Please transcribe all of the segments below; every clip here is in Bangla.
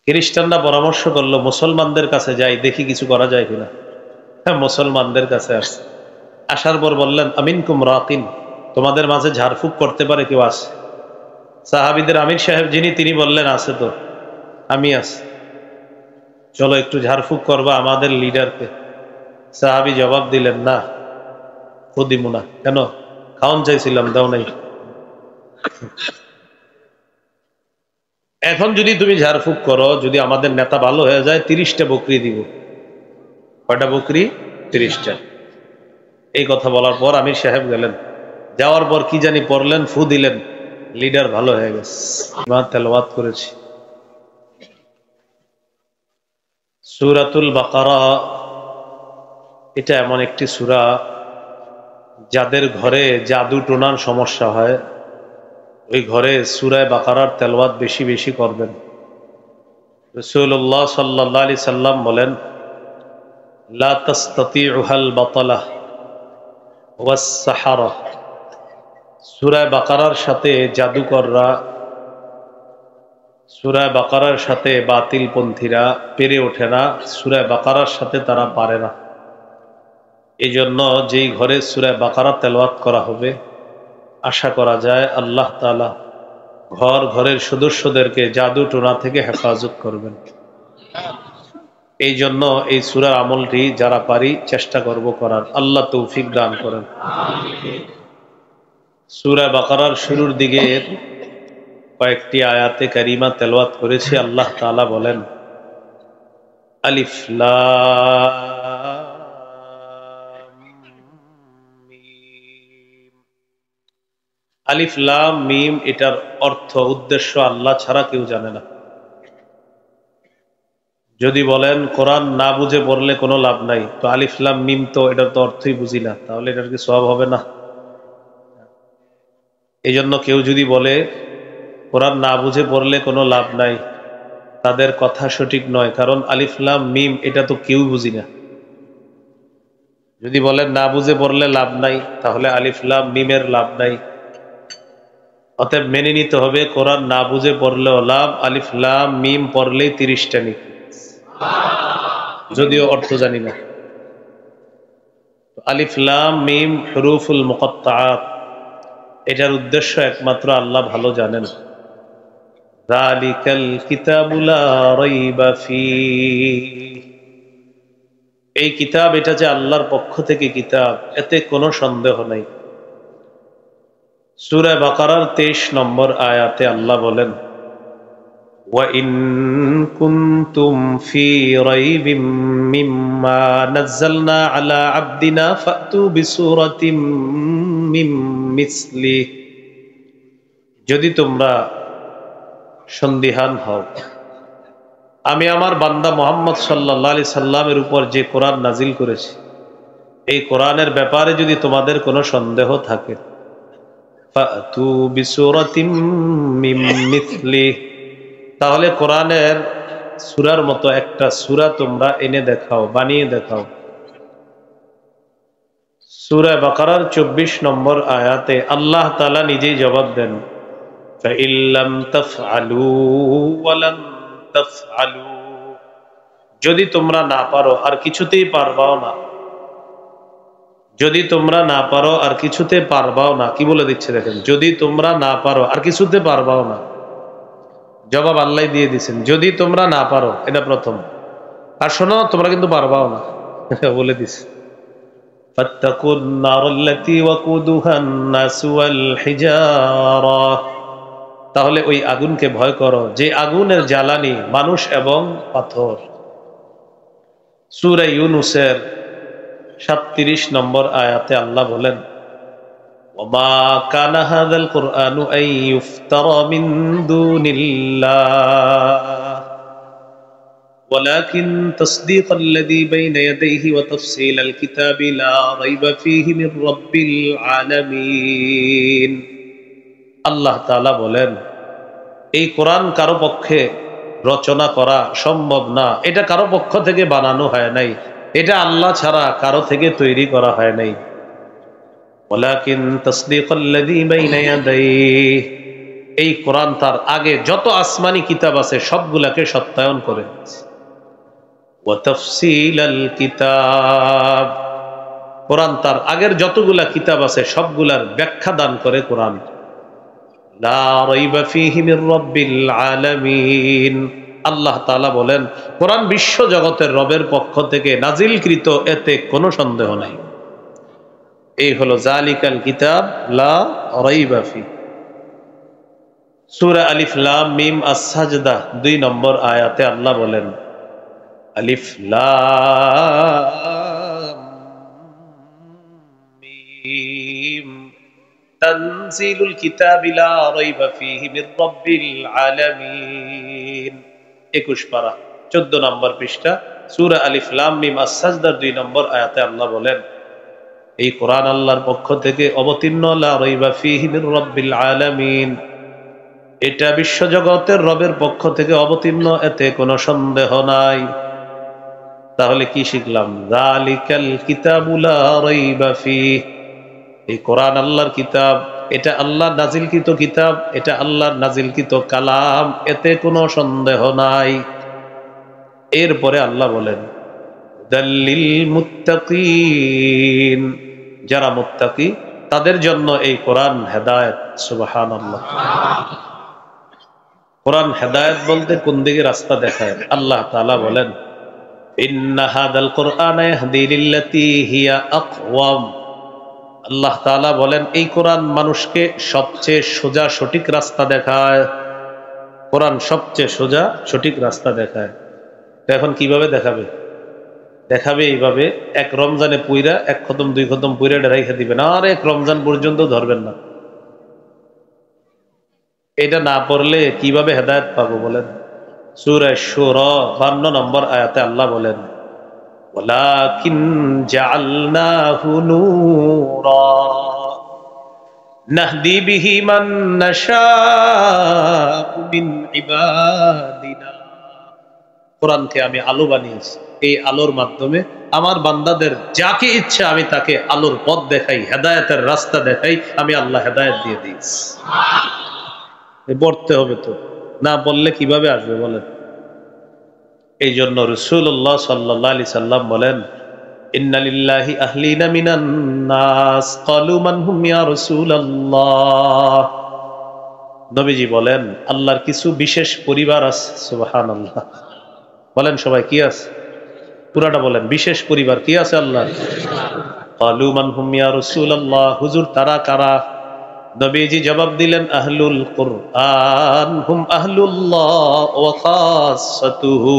খ্রিস্টানরা পরামর্শ করলো মুসলমানদের কাছে যাই, দেখি কিছু করা যায় কিনা। হ্যাঁ, মুসলমানদের কাছে আসছে। আসার পর বললেন আমিনকুম রাকিন, তোমাদের মাঝে ঝাড়ফুঁক করতে পারে কেউ আছে? সাহাবীদের আমির সাহেব যিনি, তিনি বললেন আছে তো, আমি আছি, চলো একটু ঝাড়ফুঁক করবা আমাদের লিডারকে। সাহাবী জবাব দিলেন না, দিমু না। কেন? খাওন চাইছিলাম, দাও নাই। এখন যদি তুমি ঝাড়ফুঁক করো, যদি আমাদের নেতা ভালো হয়ে যায়, 30টা বকরি দিব। কয়টা বকরি? 30টা। এই কথা বলার পর আমির সাহেব গেলেন। যাওয়ার পর কি জানি পড়লেন, ফু দিলেন, লিডার ভালো হয়ে গেছে। তেলাওয়াত করেছি সূরাতুল বাকারা। এটা এমন একটি সূরা, যাদের ঘরে জাদু টোনার সমস্যা হয়, ওই ঘরে সূরা বাকারার তেলাওয়াত বেশি বেশি করবেন। রাসূলুল্লাহ সাল্লাল্লাহু আলাইহি সাল্লাম বলেন, লা তাসতাতিউহাল বাতালাহ ওয়াস সাহারা। সূরা বাকারার সাথে জাদুকররা, সূরা বাকারার সাথে বাতিলপন্থীরা পেরে ওঠে না, সূরা বাকারার সাথে তারা পারে না। এই জন্য যেই ঘরে সূরা বাকারা তেলাওয়াত করা হবে, আশা করা যায় আল্লাহ তাআলা ঘরের সদস্যদেরকে জাদু টোনা থেকে হেফাজত করবেন। এই জন্য এই সূরার আমলটি যারা পারি চেষ্টা করব করার। আল্লাহ তৌফিক দান করেন। সূরা বাকারার শুরুর দিকে কয়েকটি আয়াতে কারিমা তেলাওয়াত করেছি। আল্লাহ তাআলা বলেন, আলিফ লাম মিম। আলিফ লাম মিম, এটার অর্থ উদ্দেশ্য আল্লাহ ছাড়া কেউ জানে না। যদি বলেন কোরআন না বুঝে পড়লে কোনো লাভ নাই, তো আলিফ লাম মিম তো এটার তো অর্থই বুঝি না, তাহলে এটার কি সওয়াব হবে না? এই জন্য কেউ যদি বলে কোরআন না বুঝে পড়লে কোনো লাভ নাই, তাদের কথা সঠিক নয়। কারণ আলিফ লাম মিম এটা তো কেউ বুঝি না। যদি বলেন না বুঝে পড়লে লাভ নাই, তাহলে আলিফ লাম মিমের লাভ নাই। অতএব মেনে নিতে হবে কোরআন না বুঝে পড়লেও লাভ, আলিফ লাম মিম পড়লেই 30টা নেকি, যদিও অর্থ জানি না। আলিফ লাম মিম হুরুফুল মুকাত্তাআত, এটার উদ্দেশ্য একমাত্র আল্লাহ ভালো জানেন। যালিকাল কিতাবু লা রাইবা ফীহ, এই কিতাব, এটা যে আল্লাহর পক্ষ থেকে কিতাব, এতে কোনো সন্দেহ নাই। সূরা বাকারার 23 নম্বর আয়াতে আল্লাহ বলেন, ওয়া ইন কুনতুম ফি রাইবিম মিম্মা নাযালনা আলা আবদিনা ফাতু বিসূরাতিম মিন মিসলিহি। যদি তোমরা সন্দিহান হও আমি আমার বান্দা মুহাম্মদ সাল্লাল্লাহু আলাইহি সাল্লামের উপর যে কোরআন নাজিল করেছি, এই কোরআনের ব্যাপারে যদি তোমাদের কোনো সন্দেহ থাকে, ফাতু বিসূরাতিম মিন মিসলিহি, তাহলে কোরআনের সূরার মতো একটা সূরা তোমরা এনে দেখাও, বানিয়ে দেখাও। সূরা বাকারার 24 নম্বর আয়াতে আল্লাহ তাআলা নিজেই জবাব দেন, ফাইল লাম তাফআলু ওয়া লান তাফআলু, যদি তোমরা না পারো আর কিছুতেই পারবাও না, যদি তোমরা না পারো আর কিছুতে পারবাও না। কি বলে দিচ্ছে দেখেন, যদি তোমরা না পারো আর কিছুতে পারবাও না, জবাব আল্লাহ দিয়ে দিচ্ছেন। যদি তোমরা না পারো, এটা প্রথম, আর শোনো তোমরা কিন্তু পারবাও না, বলে দিচ্ছে। ফাত্তাকুন নারাল্লাতী ওয়াকুদুহান নাসু ওয়াল হিজারা, তাহলে ওই আগুনকে ভয় করো যে আগুনের জ্বালানি মানুষ এবং পাথর। সূরা ইউনূসের 37 নম্বর আয়াতে আল্লাহ বলেন, ওমা কানা হাযাল কুরআনু আন ইফতারা মিন দুনিল্লাহ ওয়ালাকিন তাসদীকাল্লাযী বাইনা ইয়াদাইহি ওয়া তাফসীলাল কিতাবি লা রাইবা ফীহি মির রাব্বিল আলামিন। আল্লাহ তাআলা বলেন, এই কোরআন কারো পক্ষে রচনা করা সম্ভব না, এটা কারো পক্ষ থেকে বানানো হয় নাই, এটা আল্লাহ ছাড়া কারো থেকে তৈরি করা হয় নাই। ওয়ালাকিন তাসদীকাল্লাযী বাইনা ইয়াদাইহি, এই কোরআন তার আগে যত আসমানি কিতাব আছে সবগুলাকে সত্যায়ন করে। ওয়া তাফসীলাল কিতাব, কোরআন তার আগের যতগুলা কিতাব আছে সবগুলার ব্যাখ্যা দান করে কোরআন। লা রাইবা ফীহি মির রাব্বিল আলামিন, আল্লাহ তাআলা বলেন কোরআন বিশ্ব জগতের রবের পক্ষ থেকে নাজিলকৃত, এতে কোনো সন্দেহ নাই। এই হলো জালিকাল কিতাব লা রাইবা ফী। সূরা আলিফ লাম মিম আস-সাজদা 2 নম্বর আয়াতে আল্লাহ বলেন আলিফ লাম মিম তানজিলুল কিতাবি লা রাইবা ফীহি মির রাব্বিল আলামিন। 21 পারা 14 নম্বর পৃষ্ঠা সূরা আলিফ লাম মিম আস-সাজদা 2 নম্বর আয়াতে আল্লাহ বলেন এই কোরআন আল্লাহর পক্ষ থেকে অবতীর্ণ, লা রাইবা ফীহি মির রাব্বিল আলামিন, এটা বিশ্বজগতের রবের পক্ষ থেকে অবতীর্ণ, এতে কোনো সন্দেহ নাই। তাহলে কি শিখলাম? যালিকাল কিতাবু লা রাইবা ফীহি, এই কোরআন আল্লাহর কিতাব, এটা আল্লাহর নাজিলকৃত কিতাব, এটা আল্লাহর নাজিলকৃত কালাম, এতে কোনো সন্দেহ নাই। এরপরে আল্লাহ বলেন হুদাল্লিল মুত্তাকিন, যারা মুত্তাকি তাদের জন্য এই কোরআন হেদায়েত। সুবহানাল্লাহ। কোরআন হেদায়েত বলতে কোন দিকে রাস্তা দেখায়? আল্লাহ তাআলা বলেন ইন্না হাদাল কুরআনা ইয়াহদি লিল্লাতী হিয়া আকওয়াম, আল্লাহ তাআলা বলেন এই কোরআন মানুষকে সবচেয়ে সোজা সঠিক রাস্তা দেখায়। কোরআন সবচেয়ে সোজা সঠিক রাস্তা দেখায়। তো এখন কিভাবে দেখাবে? দেখাবে এইভাবে, এক রমজানে পুইরা এক খতম 2 খতম পুইরা রেখে দিবেন, আর এক রমজান পর্যন্ত ধরবেন না। এটা না পড়লে কিভাবে হেদায়েত পাবো বলেন? সূরা শুরা 52 নম্বর আয়াতে আল্লাহ বলেন ওয়ালাকিন জাআলনাহু নূরা নাহদি বিহি মান নাশাউ মিন ইবাদিনা, কোরআনকে আমি আলো বানিয়েছি, এই আলোর মাধ্যমে আমার বান্দাদের যাকে ইচ্ছা আমি তাকে আলোর পথ দেখাই, হেদায়েতের রাস্তা দেখাই, আমি আল্লাহ হেদায়েত দিয়ে দিয়েছি। পড়তে হবে তো, না বললে কিভাবে আসবে বলেন? এই জন্য রাসূলুল্লাহ সাল্লাল্লাহু আলাইহি সাল্লাম বলেন ইন্না লিল্লাহি আহলিনা মিনান নাস ক্বালু মান হুম ইয়া রাসূলুল্লাহ, নবীজি বলেন আল্লাহর কিছু বিশেষ পরিবার আছে। সুবহানাল্লাহ। বলেন সবাই কি আছে? পুরাটা বলেন, বিশেষ পরিবার কি আছে আল্লাহর? ক্বালু মান হুম ইয়া রাসূলুল্লাহ, হুজুর তারা কারা? নবীজি জবাব দিলেন আহলুল কুরআন হুম আহলুল্লাহ ওয়া খাসাতুহু,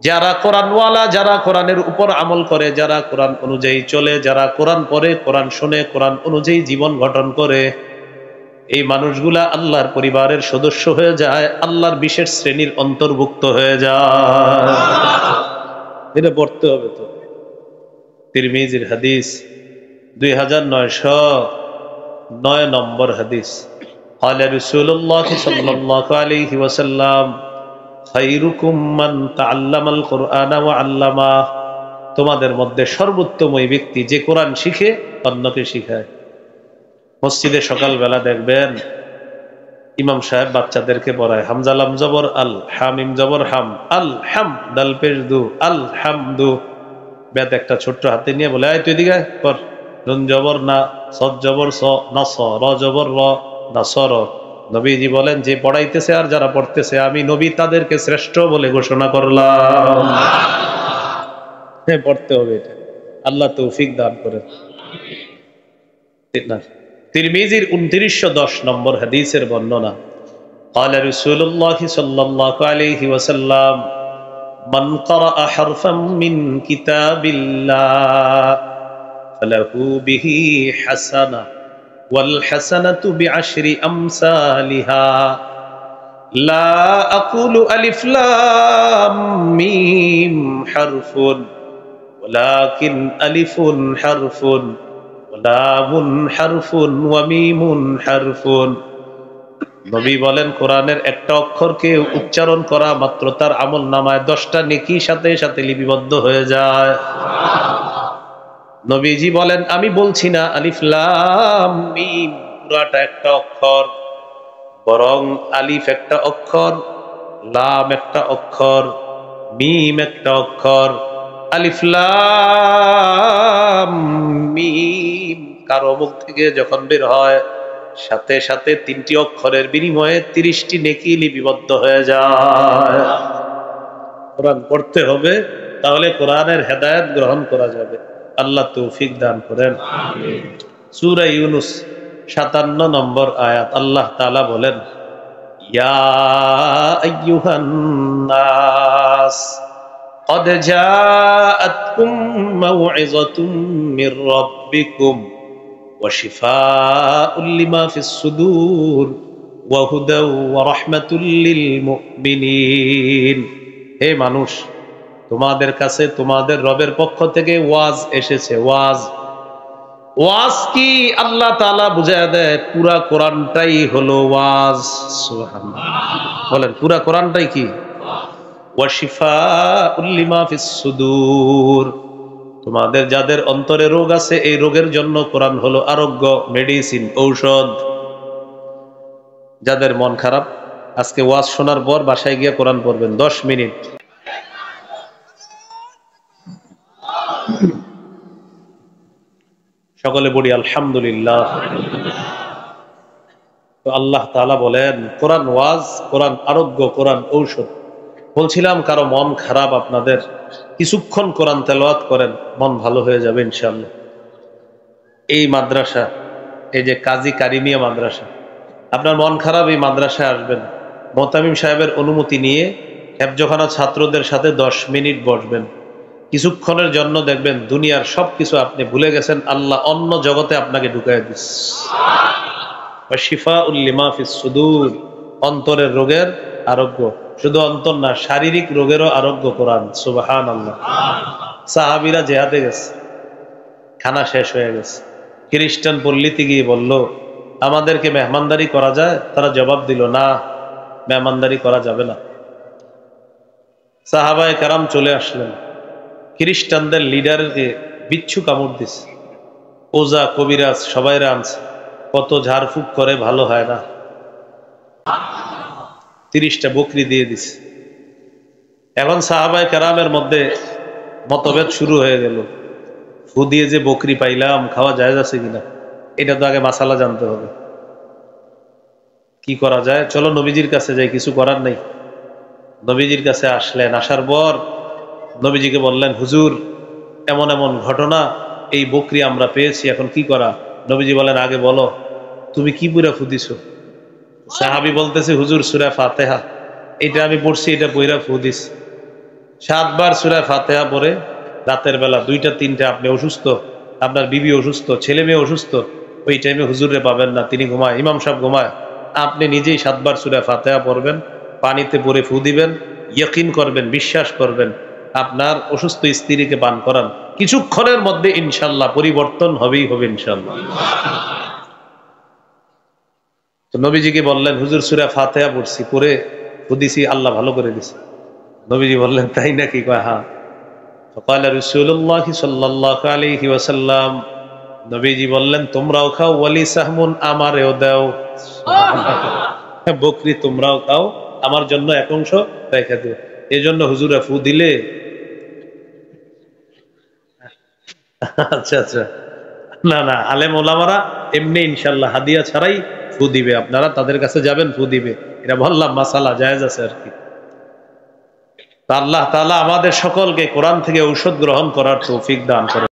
যারা কোরআনওয়ালা, যারা কোরআনের উপর আমল করে, যারা কোরআন অনুযায়ী চলে, যারা কোরআন পড়ে, কোরআন শুনে, কোরআন অনুযায়ী জীবন গঠন করে, এই মানুষগুলা আল্লাহর পরিবারের সদস্য হয়ে যায়, আল্লাহর বিশেষ শ্রেণীর অন্তর্ভুক্ত হয়ে যায়। এটা পড়তে হবে তো। তিরমিজির হাদিস 2909 নম্বর হাদিস, ক্বালা রাসূলুল্লাহ সাল্লাল্লাহু আলাইহি ওয়াসাল্লাম খায়রুকুম মান তাআল্লামাল কুরআনা ওয়া আল্লামা, তোমাদের মধ্যে সর্বোত্তম ওই ব্যক্তি যে কোরআন শিখে অন্যকে শিখায়। মসজিদে সকালবেলা দেখবেন ইমাম সাহেব বাচ্চাদেরকে পড়ায়, হামজা লাম জবর আল, হামিম জবর হাম, আল হাম দাল পেশ দু, আল হামদু, বেদ একটা ছোট্ট হাতে নিয়ে বলে আয় তুই দিকে পর, নুন জবর না, সদ জবর স, নাস, র জবর র, নাসর। নবীজি বলেন যে পড়াইতেছে আর যারা পড়তেছে আমি নবী তাদেরকে শ্রেষ্ঠ বলে ঘোষণা করলাম। হ্যাঁ, পড়তে হবে এটা, আল্লাহ তৌফিক দান করেন। তিরমিজির 2910 নম্বর হাদিসের বর্ণনা, قال رسول الله صلى الله عليه وسلم من قرأ حرفا من كتاب الله فله به حسنة والحسنة بعشر أمثالها لا أقول ألف لام ميم حرف ولكن ألف حرف ولام حرف وميم حرف। নবী বলেন কোরআনের একটা অক্ষরকে উচ্চারণ করা মাত্র তার আমল নামায় 10টা নেকি সাথে সাথে লিপিবদ্ধ হয়ে যায়। নবীজি বলেন আমি বলছি না আলিফ লাম মিম পুরাটা একটা অক্ষর, বরং আলিফ একটা অক্ষর, লাম একটা অক্ষর, মিম একটা অক্ষর। আলিফ লাম মিম কারো মুখ থেকে যখন বের হয়, সাথে সাথে 3টি অক্ষরের বিনিময়ে 30টি নেকি লিপিবদ্ধ হয়ে যায়। কোরআন পড়তে হবে, তাহলে কোরআনের হেদায়েত গ্রহণ করা যাবে। আল্লাহ তৌফিক দান করেন। সূরা ইউনূস 57 নম্বর আয়াত, আল্লাহ তাআলা বলেন, ইয়া আইয়ুহান নাস قد جاءتكم موعظة من ربكم وشفاء لما في الصدور وهدى ورحمة للمؤمنين। হে মানুষ, তোমাদের কাছে তোমাদের রবের পক্ষ থেকে ওয়াজ এসেছে। ওয়াজ কি? আল্লাহ তাআলা বুঝায় দেয়, পুরা কোরআনটাই হলো ওয়াজ। সুবহানাল্লাহ, বলেন পুরা কোরআনটাই কি? ওয়াশিফাউল লিমা ফিস সুদূর, তোমাদের যাদের অন্তরে রোগ আছে এই রোগের জন্য কোরআন হলো আরোগ্য, মেডিসিন, ঔষধ। যাদের মন খারাপ, আজকে ওয়াজ শোনার পর বাসায় গিয়ে কোরআন পড়বেন 10 মিনিট। সকলে বলি আলহামদুলিল্লাহ। তো আল্লাহ তাআলা বলেন, কোরআন ওয়াজ, কোরআন আরোগ্য, কোরআন ঔষধ। বলছিলাম কারো মন খারাপ, আপনাদের কিছুক্ষণ কোরআন তেলাওয়াত করেন, মন ভালো হয়ে যাবে ইনশাআল্লাহ। এই মাদ্রাসা, এই যে কাজী কারিমিয়া মাদ্রাসা, আপনার মন খারাপ, এই মাদ্রাসায় আসবেন, মোতামিম সাহেবের অনুমতি নিয়ে হেফজখানা ছাত্রদের সাথে 10 মিনিট বসবেন। কিছুক্ষণের জন্য দেখবেন দুনিয়ার সবকিছু আপনি ভুলে গেছেন, আল্লাহ অন্য জগতে আপনাকে ঢুকায় দিচ্ছে। শিফাউল লিমা ফিস সুদূর, অন্তরের রোগের আরোগ্য। শুধু অন্তর না, শারীরিক রোগেরও আরোগ্য কোরআন। সুবহানাল্লাহ। সাহাবীরা জিহাদে গেছে, খানা শেষ হয়ে গেছে, খ্রিস্টান পল্লীতে গিয়ে বলল, আমাদেরকে মেহমানদারি করা যায়? তারা জবাব দিল, না, মেহমানদারি করা যাবে না। সাহাবায়ে কেরাম চলে আসলেন, খ্রিস্টানদের লিডারকে বিচ্ছু কামড় দিছে, ওজা কবিরাজ সবাইরা আনছে, কত ঝাড়ফুঁক করে ভালো হয় না, 30টা বকরি দিয়ে দিছে। এখন সাহাবায়ে কেরামের মধ্যে মতভেদ শুরু হয়ে গেল, ফু দিয়ে যে বকরি পাইলাম, খাওয়া জায়েজ আছে কিনা, এটা তো আগে মাসালা জানতে হবে। কি করা যায়? চলো নবীজির কাছে যাই, কিছু করার নেই। নবীজির কাছে আসলেন, আসার পর নবীজিকে বললেন, হুজুর এমন এমন ঘটনা, এই বকরি আমরা পেয়েছি, এখন কি করা? নবীজি বলেন, আগে বলো তুমি কি পুরা ফু দিছো? সাহাবী বলতেছে, হুজুর সূরা ফাতিহা, এটা আমি পড়ছি, এটা পইরা ফু দিস। 7 বার সূরা ফাতিহা পড়ে, রাতের বেলা 2টা 3টা, আপনি অসুস্থ, আপনার বিবি অসুস্থ, ছেলে মেয়ে অসুস্থ, ওই টাইমে হুজুরে পাবেন না, তিনি ঘুমায়, ইমাম সাহেব ঘুমায়, আপনি নিজেই 7 বার সূরা ফাতিহা পড়বেন, পানিতে পরে ফু দিবেন, ইয়াকিন করবেন, বিশ্বাস করবেন, আপনার অসুস্থ স্ত্রীকে পান করান, কিছুক্ষণের মধ্যে ইনশাআল্লাহ পরিবর্তন হবেই হবে ইনশাআল্লাহ। তো নবীজিকে বললেন, হুজুর সূরা ফাতিহা পড়ছি, পড়ে ফু দিছি, আল্লাহ ভালো করে দিছে। নবীজি বললেন, তাই নাকি? কয় হ্যাঁ। ফাকালা রাসূলুল্লাহ সাল্লাল্লাহু আলাইহি ওয়াসাল্লাম, নবীজি বললেন, তোমরাও খাও, ওয়ালি সাহমুন, আমারেও দাও, বকরি তোমরাও খাও, আমার জন্য এক অংশ রেখে দিও। এজন্য হুজুরা ফু দিলে, আচ্ছা আচ্ছা, না না, আলেম ওলামারা এমনি ইনশাআল্লাহ হাদিয়া ছাড়াই ফু দিবে, আপনারা তাদের কাছে যাবেন, ফু দিবে, এটা বললাম মাসালা জায়েজ আছে আর কি। আল্লাহ তাআলা আমাদের সকলকে কোরআন থেকে ঔষধ গ্রহণ করার তৌফিক দান করেন।